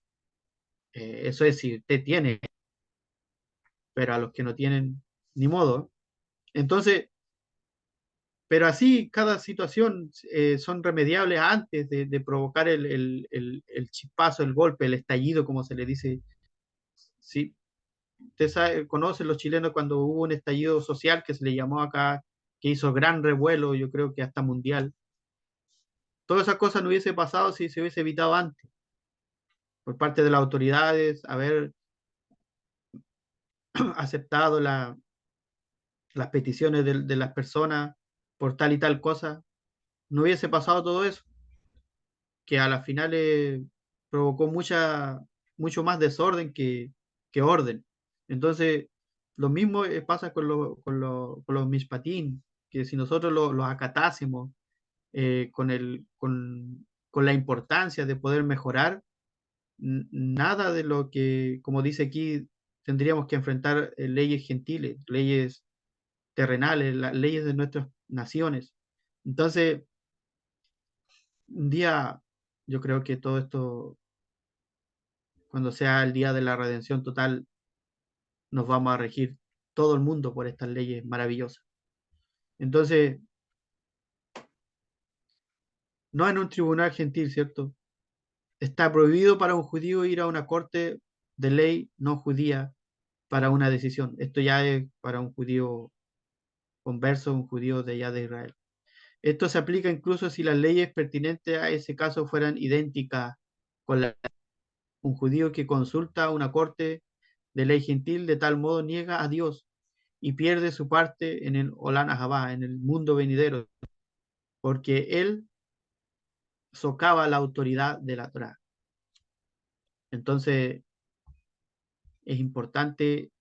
Eso es si usted tiene, pero a los que no tienen, ni modo. Entonces, pero así cada situación son remediables antes de provocar el chispazo, el golpe, el estallido, como se le dice. Sí, usted sabe, conoce los chilenos cuando hubo un estallido social que se le llamó acá, que hizo gran revuelo, yo creo que hasta mundial. Todas esas cosas no hubiese pasado si se hubiese evitado antes, por parte de las autoridades, haber aceptado las peticiones de las personas por tal y tal cosa, no hubiese pasado todo eso, que a las finales provocó mucho más desorden que orden. Entonces, lo mismo pasa con los mishpatín, que si nosotros los acatásemos con la importancia de poder mejorar, nada de lo que, como dice aquí, tendríamos que enfrentar leyes gentiles, leyes terrenales, las leyes de nuestras naciones. Entonces, un día yo creo que todo esto, cuando sea el día de la redención total, nos vamos a regir todo el mundo por estas leyes maravillosas. Entonces, no en un tribunal gentil, ¿cierto? Está prohibido para un judío ir a una corte de ley no judía para una decisión. Esto ya es para un judío converso, un judío de allá de Israel. Esto se aplica incluso si las leyes pertinentes a ese caso fueran idénticas con un judío que consulta una corte de ley gentil de tal modo niega a Dios y pierde su parte en el Olam Abba, en el mundo venidero, porque él socava la autoridad de la Torá. Entonces, es importante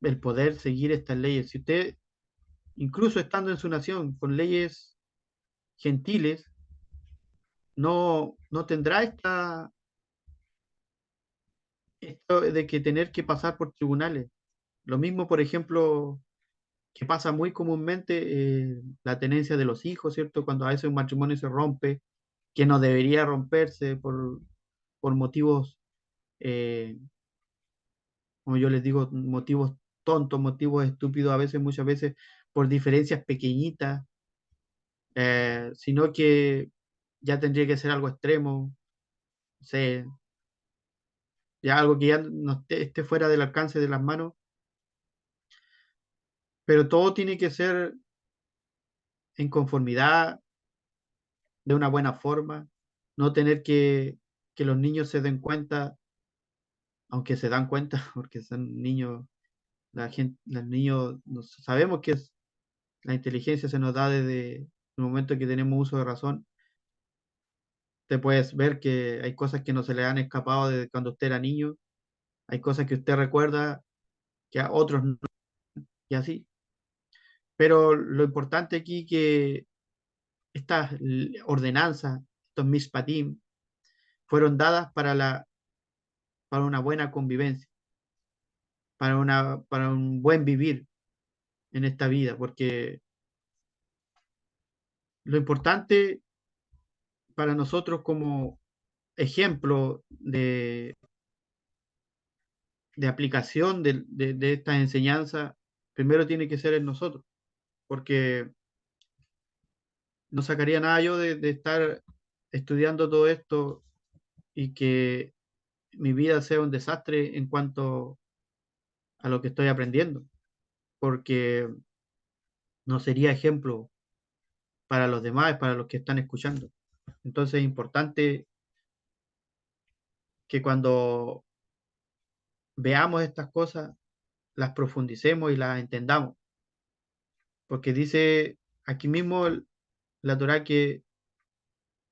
el poder seguir estas leyes. Si usted, incluso estando en su nación, con leyes gentiles, no tendrá esto de que tener que pasar por tribunales. Lo mismo, por ejemplo, que pasa muy comúnmente, la tenencia de los hijos, ¿cierto? Cuando a veces un matrimonio se rompe, que no debería romperse por motivos, eh, como yo les digo, motivos tontos, motivos estúpidos, a veces, muchas veces, por diferencias pequeñitas, sino que ya tendría que ser algo extremo, no sé, ya algo que ya no esté fuera del alcance de las manos, pero todo tiene que ser en conformidad, de una buena forma, no tener que los niños se den cuenta, aunque se dan cuenta, porque son niños, la gente, los niños, sabemos que la inteligencia se nos da desde el momento que tenemos uso de razón. Te puedes ver que hay cosas que no se le han escapado desde cuando usted era niño, hay cosas que usted recuerda que a otros no, y así. Pero lo importante aquí que estas ordenanzas, estos mishpatim, fueron dadas para una buena convivencia, para un buen vivir en esta vida, porque lo importante para nosotros como ejemplo de aplicación de estas enseñanzas, primero tiene que ser en nosotros, porque no sacaría nada yo de estar estudiando todo esto y que mi vida sea un desastre en cuanto a lo que estoy aprendiendo, porque no sería ejemplo para los demás, para los que están escuchando. Entonces es importante que cuando veamos estas cosas, las profundicemos y las entendamos, porque dice aquí mismo la Torá que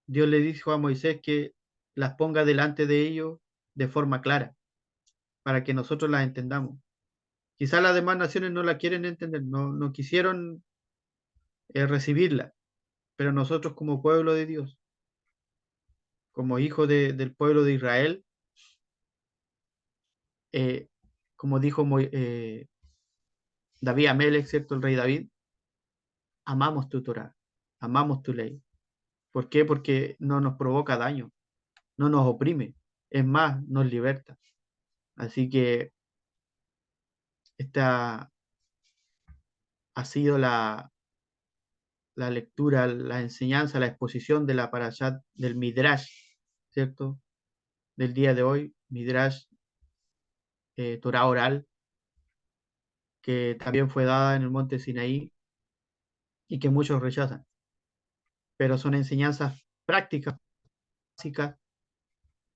Dios le dijo a Moisés que las ponga delante de ellos de forma clara, para que nosotros las entendamos. Quizás las demás naciones no la quieren entender, no quisieron recibirla, pero nosotros como pueblo de Dios, como hijos del pueblo de Israel, eh, como dijo David Amelech, ¿cierto? El rey David, amamos tu Torah, amamos tu ley. ¿Por qué? Porque no nos provoca daño, no nos oprime, es más, nos liberta. Así que esta ha sido la lectura, la enseñanza, la exposición de la parashat del Midrash, ¿cierto? Del día de hoy, Midrash, Torah oral, que también fue dada en el monte Sinaí y que muchos rechazan, pero son enseñanzas prácticas, básicas,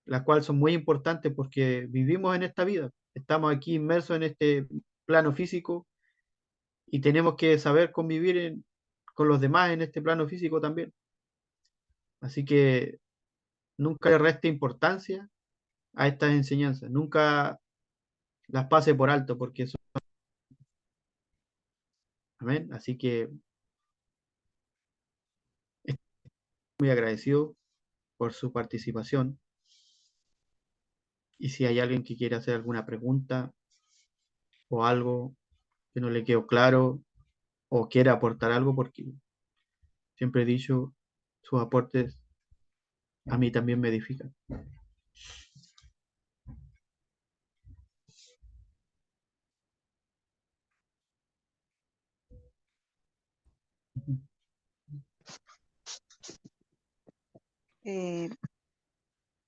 las cuales son muy importantes porque vivimos en esta vida, estamos aquí inmersos en este plano físico y tenemos que saber convivir con los demás en este plano físico también. Así que nunca le reste importancia a estas enseñanzas, nunca las pase por alto porque son, amén. Así que estoy muy agradecido por su participación y si hay alguien que quiere hacer alguna pregunta o algo que no le quedó claro o quiere aportar algo, porque siempre he dicho, sus aportes a mí también me edifican. Eh,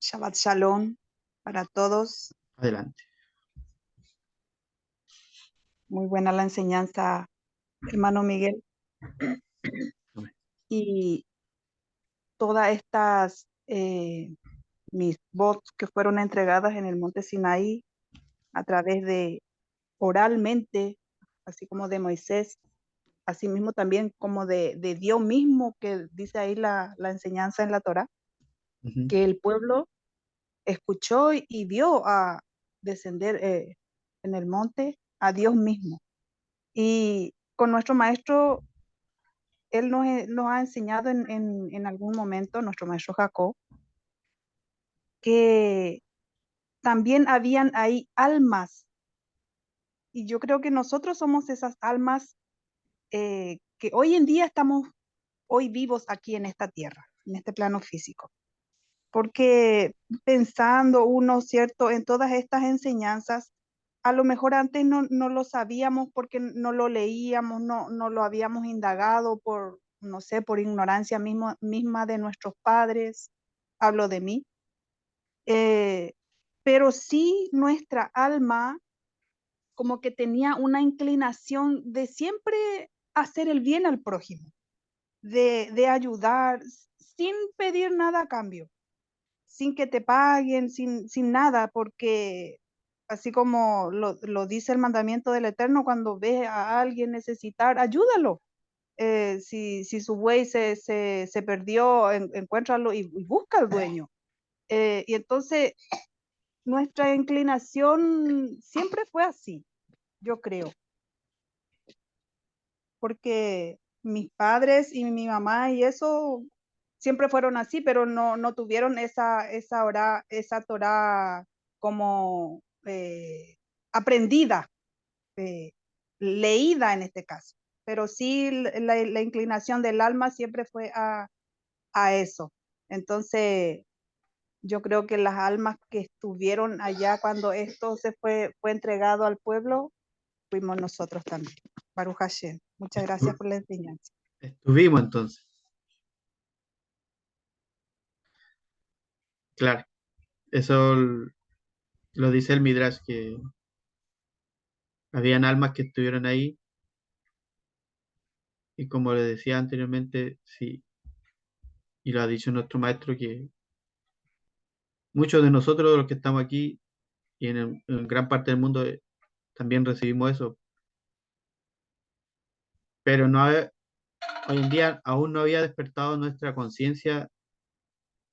Shabbat Shalom para todos. Adelante. Muy buena la enseñanza, hermano Miguel. Amén. Y todas estas mis bots que fueron entregadas en el monte Sinaí a través de oralmente, así como de Moisés, así mismo también como de Dios mismo, que dice ahí la enseñanza en la Torá, Ujú, que el pueblo escuchó y vio a descender en el monte a Dios mismo. Y con nuestro maestro, él nos ha enseñado en algún momento, nuestro maestro Jacob, que también habían ahí almas. Y yo creo que nosotros somos esas almas que hoy en día estamos hoy vivos aquí en esta tierra, en este plano físico. Porque pensando uno, ¿cierto?, en todas estas enseñanzas, a lo mejor antes no lo sabíamos porque no lo leíamos, no lo habíamos indagado por, no sé, por ignorancia misma de nuestros padres, hablo de mí, eh, pero sí nuestra alma como que tenía una inclinación de siempre hacer el bien al prójimo, de ayudar sin pedir nada a cambio, sin que te paguen, sin nada, porque así como lo dice el mandamiento del Eterno, cuando ves a alguien necesitar, ayúdalo. Si su buey se perdió, encuéntralo y busca al dueño. Y entonces nuestra inclinación siempre fue así, yo creo, porque mis padres y mi mamá y eso siempre fueron así, pero no tuvieron esa Torah como aprendida, eh, leída en este caso. Pero sí la inclinación del alma siempre fue a eso. Entonces, yo creo que las almas que estuvieron allá cuando esto fue entregado al pueblo, fuimos nosotros también. Baruch Hashem. Muchas gracias estu- por la enseñanza. estuvimos entonces, claro. Eso lo dice el Midrash, que habían almas que estuvieron ahí y como le decía anteriormente, sí, y lo ha dicho nuestro maestro, que muchos de nosotros, los que estamos aquí y en gran parte del mundo, también recibimos eso, pero hoy en día aún no había despertado nuestra conciencia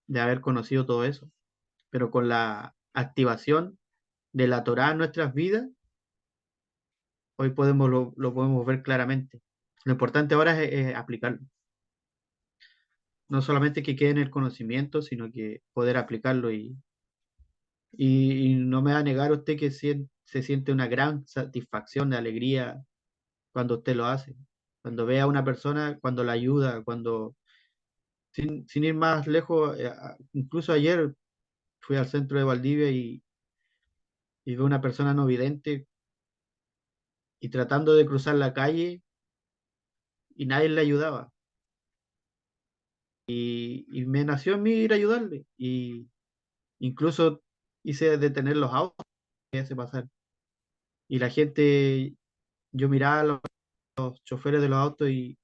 de haber conocido todo eso, pero con la activación de la Torá en nuestras vidas, hoy lo podemos ver claramente. Lo importante ahora es aplicarlo. No solamente que quede en el conocimiento, sino que poder aplicarlo y no me va a negar usted que se siente una gran satisfacción de alegría cuando usted lo hace, cuando ve a una persona, cuando la ayuda, sin ir más lejos, incluso ayer fui al centro de Valdivia y veo una persona no vidente y tratando de cruzar la calle y nadie le ayudaba. Y me nació en mí ir a ayudarle. Y incluso hice detener los autos que hace pasar. Y la gente, yo miraba a los choferes de los autos y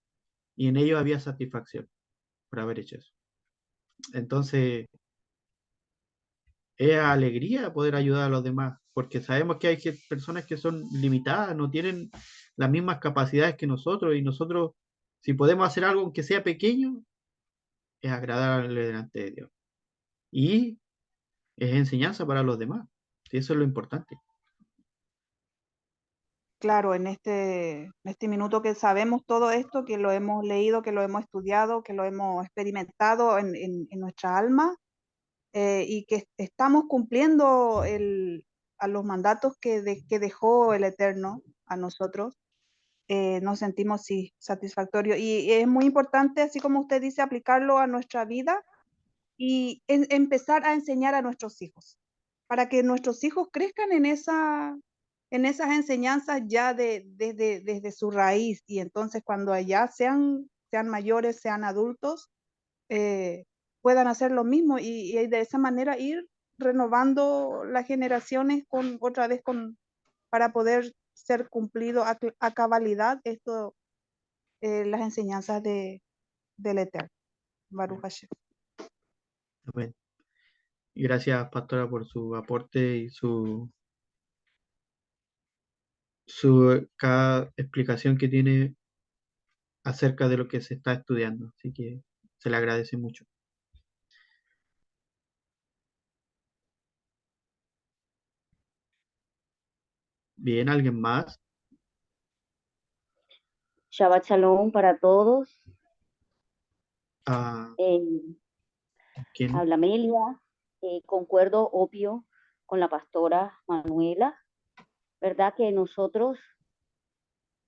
en ellos había satisfacción por haber hecho eso. Entonces, es alegría poder ayudar a los demás, porque sabemos que hay personas que son limitadas, no tienen las mismas capacidades que nosotros, y nosotros, si podemos hacer algo aunque sea pequeño, es agradable delante de Dios. Y es enseñanza para los demás. Y eso es lo importante. Claro, en este minuto que sabemos todo esto, que lo hemos leído, que lo hemos estudiado, que lo hemos experimentado en nuestra alma, y que estamos cumpliendo a los mandatos que dejó el Eterno a nosotros, nos sentimos sí satisfactorios. Y es muy importante, así como usted dice, aplicarlo a nuestra vida y empezar a enseñar a nuestros hijos, para que nuestros hijos crezcan en esas enseñanzas ya desde su raíz, y entonces cuando allá sean mayores, sean adultos, eh, puedan hacer lo mismo y de esa manera ir renovando las generaciones otra vez para poder ser cumplido a cabalidad esto, las enseñanzas del Eterno. Baruch Hashem. Amén. Y gracias, pastora, por su aporte cada explicación que tiene acerca de lo que se está estudiando. Así que se le agradece mucho. Bien, ¿alguien más? Shabbat Shalom para todos. Ah, Eh, ¿quién? Habla Amelia. Concuerdo, obvio, con la pastora Manuela, ¿verdad? Que nosotros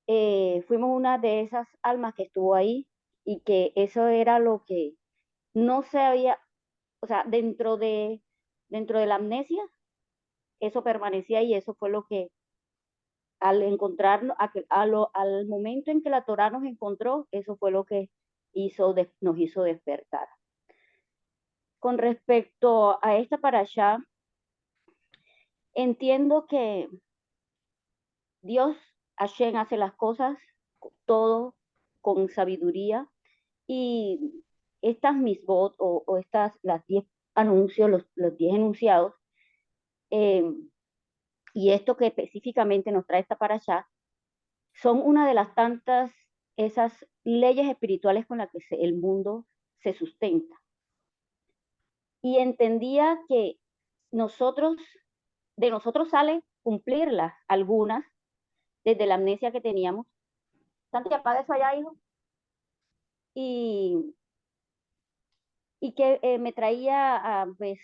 fuimos una de esas almas que estuvo ahí y que eso era lo que no se había, o sea, dentro de la amnesia, eso permanecía y eso fue lo que al encontrarnos, al momento en que la Torah nos encontró, eso fue lo que nos hizo despertar. Con respecto a esta parashá, entiendo que Dios, Hashem, hace las cosas todo con sabiduría y estas misbot o estas, las 10 anuncios, los 10 enunciados, eh, y esto que específicamente nos trae esta parashá, son una de las tantas, esas leyes espirituales con las que el mundo se sustenta. Y entendía que nosotros, de nosotros sale cumplirlas, algunas, desde la amnesia que teníamos. Santi, apaga eso allá, hijo. Y, y que me traía, pues,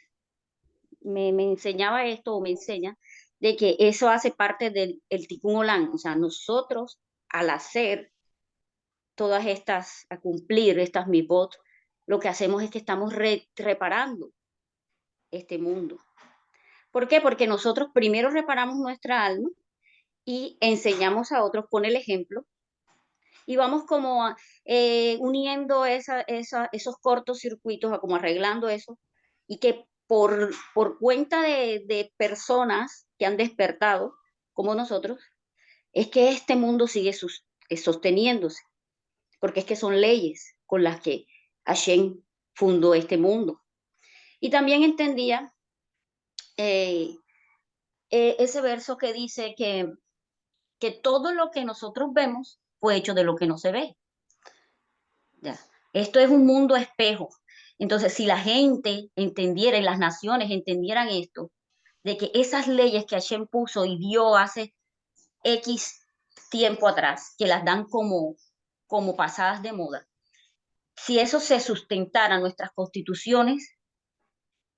me enseñaba esto o me enseña de que eso hace parte del el Tikkun Olam. O sea, nosotros al hacer todas estas, a cumplir estas mitzvot, lo que hacemos es que estamos reparando este mundo. ¿Por qué? Porque nosotros primero reparamos nuestra alma y enseñamos a otros con el ejemplo y vamos como uniendo esos cortos circuitos, como arreglando eso, y que por cuenta de personas que han despertado, como nosotros, es que este mundo sigue sosteniéndose, porque es que son leyes con las que Hashem fundó este mundo. Y también entendía eh, ese verso que dice que todo lo que nosotros vemos fue hecho de lo que no se ve. ¿Ya? Esto es un mundo espejo. Entonces, si la gente entendiera y las naciones entendieran esto, de que esas leyes que Hashem puso y dio hace X tiempo atrás, que las dan como pasadas de moda, si eso se sustentara en nuestras constituciones,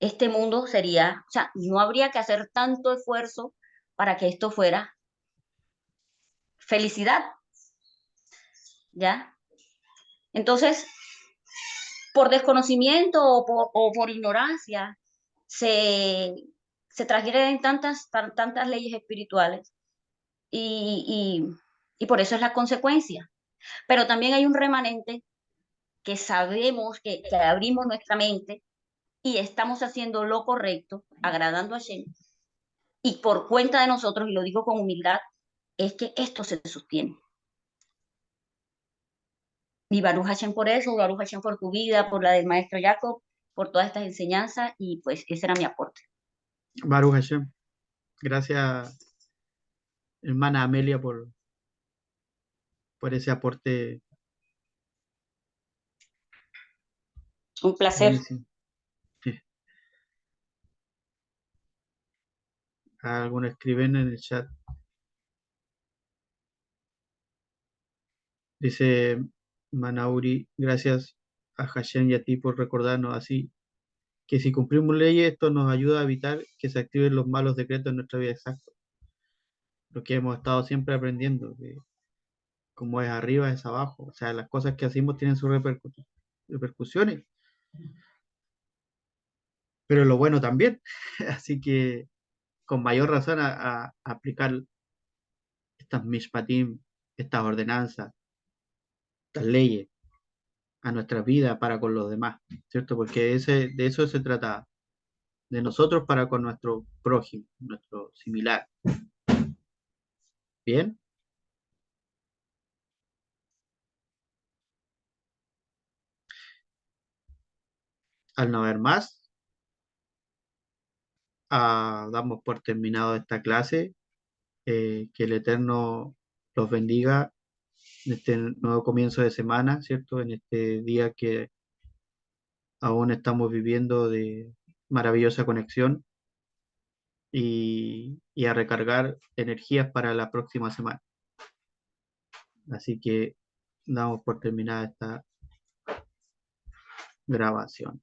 este mundo sería, o sea, no habría que hacer tanto esfuerzo para que esto fuera felicidad, ¿ya? Entonces, por desconocimiento o por ignorancia, se, se transgreden tantas leyes espirituales y, y por eso es la consecuencia. Pero también hay un remanente que sabemos que abrimos nuestra mente y estamos haciendo lo correcto, agradando a Shem, y por cuenta de nosotros, y lo digo con humildad, es que esto se sostiene. Y Baruch Hashem por eso, Baruch Hashem por tu vida, por la del maestro Jacob, por todas estas enseñanzas, y pues ese era mi aporte. Baruch Hashem. Gracias, hermana Amelia, por ese aporte Un placer. buenísimo. Sí. Alguno escriben en el chat. Dice Manauri, gracias a Hashem y a ti por recordarnos así que si cumplimos leyes, esto nos ayuda a evitar que se activen los malos decretos en nuestra vida. Exacto. Lo que hemos estado siempre aprendiendo, que como es arriba es abajo. O sea, las cosas que hacemos tienen sus repercusiones, pero lo bueno también. Así que con mayor razón a aplicar estas mishpatim, estas ordenanzas, estas leyes a nuestra vida para con los demás, ¿cierto? Porque de eso se trata, de nosotros para con nuestro prójimo, nuestro similar. Bien, al no haber más, damos por terminado esta clase que el Eterno los bendiga en este nuevo comienzo de semana, ¿cierto? En este día que aún estamos viviendo de maravillosa conexión y a recargar energías para la próxima semana. Así que damos por terminada esta grabación.